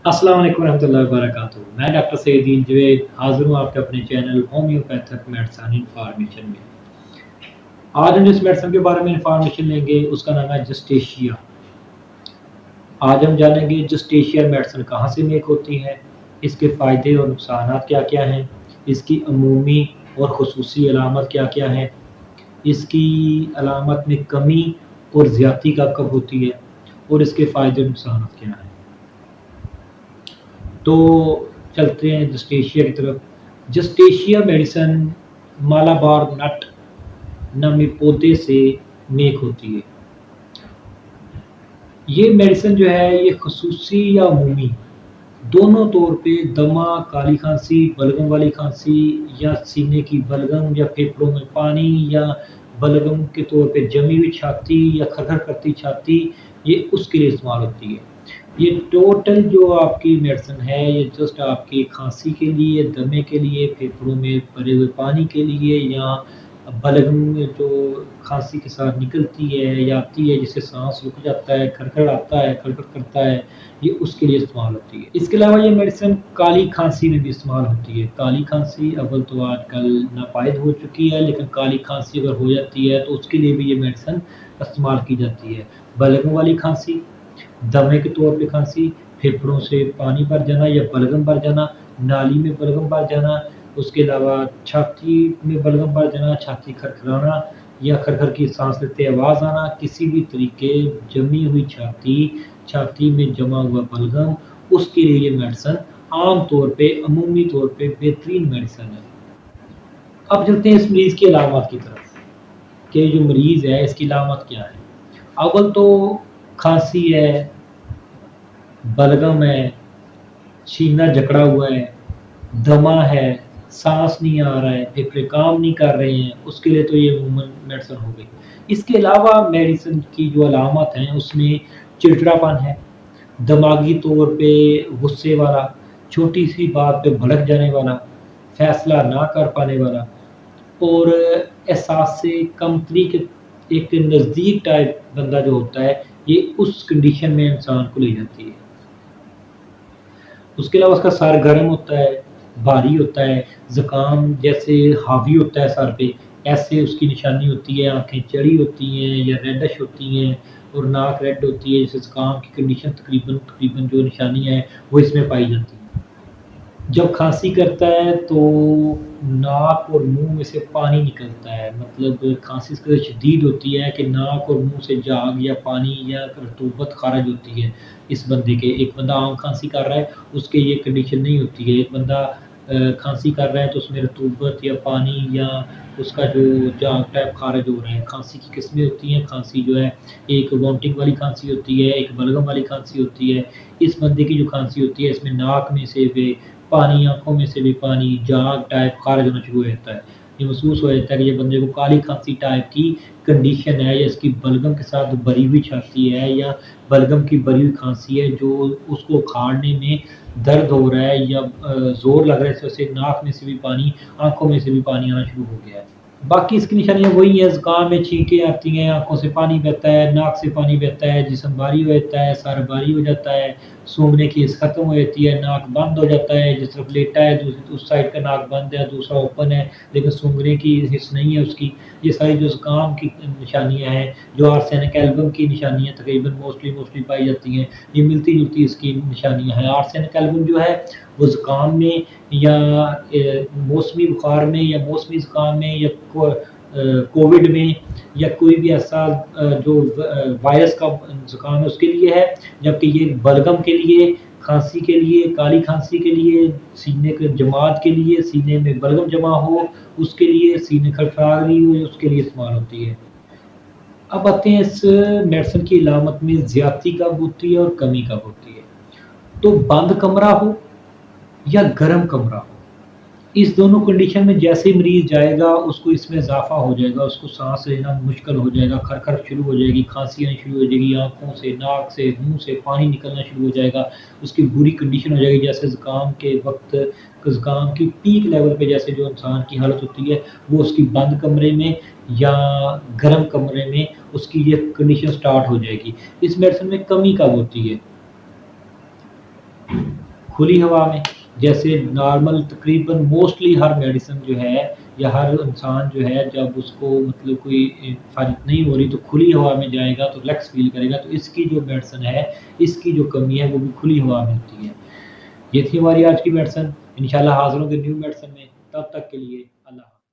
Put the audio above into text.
अस्सलाम वालेकुम रहमतुल्लाहि वबरकातुहू। मैं डॉक्टर सईदीन जवेद हाज़िर हूँ आपके अपने चैनल होम्योपैथिक मेडिसिन इन्फॉर्मेशन में। आज हम जिस मेडिसिन के बारे में इन्फॉर्मेशन लेंगे उसका नाम है जस्टेशिया। आज हम जानेंगे जस्टेशिया मेडिसिन कहाँ से मेक होती है, इसके फ़ायदे और नुकसान क्या-क्या हैं, इसकी अमूमी और ख़ुसूसी अलामत क्या-क्या हैं, इसकी अलामत में कमी और ज़्यादती कब होती है और इसके फ़ायदे और नुकसान क्या हैं। तो चलते हैं जस्टेशिया की तरफ। जस्टेशिया मेडिसिन मालाबार नट नामी पौधे से मेक होती है। ये मेडिसिन जो है ये खसूसी या अमूमी दोनों तौर पे दमा, काली खांसी, बलगम वाली खांसी या सीने की बलगम या फेफड़ों में पानी या बलगम के तौर पे जमी हुई छाती या खरखर करती छाती, ये उसके लिए इस्तेमाल होती है। ये टोटल जो आपकी मेडिसिन है ये जस्ट आपकी खांसी के लिए, दमे के लिए, फेफड़ों में भरे हुए पानी के लिए या बलगम में जो खांसी के साथ निकलती है या आती है जिससे सांस रुक जाता है, खड़खड़ आता है, खड़खड़ करता है, ये उसके लिए इस्तेमाल होती है। इसके अलावा ये मेडिसिन काली खांसी में भी इस्तेमाल होती है। काली खांसी अव्वल तो आजकल नापायद हो चुकी है, लेकिन काली खांसी अगर हो जाती है तो उसके लिए भी ये मेडिसिन इस्तेमाल की जाती है। बलगम वाली खांसी, दमे के तौर पे खांसी, फेफड़ों से पानी भर जाना या बलगम भर जाना, नाली में बलगम भर जाना, उसके अलावा छाती में बलगम भर जाना, छाती खरखराना या खरखर की सांस लेते आवाज़ आना, किसी भी तरीके जमी हुई छाती, छाती में जमा हुआ बलगम, उसके लिए ये मेडिसिन आम तौर पे, अमूमी तौर पे बेहतरीन मेडिसिन है। अब चलते हैं इस मरीज़ की अलामत की तरफ कि जो मरीज़ है इसकी अलामत क्या है। अव्वल तो खांसी है, बलगम है, सीना जकड़ा हुआ है, दमा है, सांस नहीं आ रहा है, फेफड़े काम नहीं कर रहे हैं, उसके लिए तो ये अमूमन मेडिसिन हो गई। इसके अलावा मेडिसिन की जो अलामत हैं उसमें चिड़चिड़ापन है, दिमागी तौर पे गुस्से वाला, छोटी सी बात पे भड़क जाने वाला, फैसला ना कर पाने वाला और एहसास से कमतरी के एक नज़दीक टाइप बंदा जो होता है, ये उस कंडीशन में इंसान को ले जाती है। उसके अलावा उसका सर गर्म होता है, भारी होता है, ज़ुकाम जैसे हावी होता है सर पे, ऐसे उसकी निशानी होती है, आँखें चढ़ी होती हैं या रेडिश होती हैं और नाक रेड होती है, जैसे ज़ुकाम की कंडीशन तकरीबन तकरीबन जो निशानियाँ हैं, वो इसमें पाई जाती हैं। जब खांसी करता है तो नाक और मुंह में से पानी निकलता है, मतलब खांसी इस कदर शदीद होती है कि नाक और मुंह से झाग या पानी या रतूबत खारिज होती है इस बंदे के। एक बंदा आम खांसी कर रहा है उसके ये कंडीशन नहीं होती है। एक बंदा खांसी कर रहा है तो उसमें रतूबत या पानी या उसका जो झाग टाइप खारिज हो रहा है। खांसी की किस्में होती हैं, खांसी जो है एक वॉमिटिंग वाली खांसी होती है, एक बलगम वाली खांसी होती है। इस बंदे की जो खांसी होती है इसमें नाक में से भी पानी, आँखों में से भी पानी, झाग टाइप खारिज होना शुरू हो जाता है। ये महसूस हो जाता है कि ये बंदे को काली खांसी टाइप की कंडीशन है या इसकी बलगम के साथ भरी हुई छाती है या बलगम की भरी हुई खांसी है जो उसको उखाड़ने में दर्द हो रहा है या ज़ोर लग रहा है, जैसे नाक में से भी पानी, आँखों में से भी पानी आना शुरू हो गया है। बाकी इसकी निशानियाँ वही हैं, ज़ुकाम में छींकें आती हैं, आँखों से पानी बहता है, नाक से पानी बहता है, जिस्म भारी हो जाता है, सर भारी हो जाता है, सूंघने की हिस्स खत्म हो जाती है, नाक बंद हो जाता है, जिस तरफ लेटा है उस साइड का नाक बंद है, दूसरा ओपन है, लेकिन सूंघने की हिस्स नहीं है उसकी। ये सारी जो ज़ुकाम की निशानियाँ हैं, जो आर्सेनिक एल्बम की निशानियाँ तकरीबन मोस्टली पाई जाती हैं, ये मिलती-जुलती इसकी निशानियाँ हैं। आर्सेनिक एल्बम जो है वो ज़ुकाम में या मौसमी बुखार में या मौसमी ज़ुकाम में या कोविड में या कोई भी ऐसा जो वायरस का ज़ुकाम है उसके लिए है, जबकि ये बलगम के लिए, खांसी के लिए, काली खांसी के लिए, सीने के जमात के लिए, सीने में बलगम जमा हो उसके लिए, सीने खड़खड़ा रही हो उसके लिए इस्तेमाल होती है। अब आते हैं इस मेडिसिन की अलामत में ज़्यादती कब होती है और कमी कब होती है। तो बंद कमरा हो या गर्म कमरा हो, इस दोनों कंडीशन में जैसे ही मरीज़ जाएगा उसको इसमें इज़ाफ़ा हो जाएगा, उसको साँस लेना मुश्किल हो जाएगा, खरखर शुरू हो जाएगी, खाँसी आनी शुरू हो जाएगी, आँखों से, नाक से, मुँह से पानी निकलना शुरू हो जाएगा, उसकी बुरी कंडीशन हो जाएगी। जैसे ज़ुकाम के वक़्त ज़ुकाम की पीक लेवल पे जैसे जो इंसान की हालत होती है, वो उसकी बंद कमरे में या गर्म कमरे में उसकी ये कंडीशन स्टार्ट हो जाएगी। इस मेडिसिन में कमी कब होती है? کھلی ہوا میں، جیسے نارمل تقریباً موسٹلی ہر میڈیسن جو ہے یا ہر انسان جو ہے جب اس کو مطلب کوئی فارغ نہیں ہو رہی تو کھلی ہوا میں جائے گا تو ریلیکس فیل کرے گا، تو اس کی جو میڈیسن ہے اس کی جو کمی ہے وہ بھی کھلی ہوا میں ہوتی ہے۔ یہ تھی ہماری آج کی میڈیسن، انشاءاللہ حاضر ہوں گے نیو میڈیسن میں، تب تک کے لیے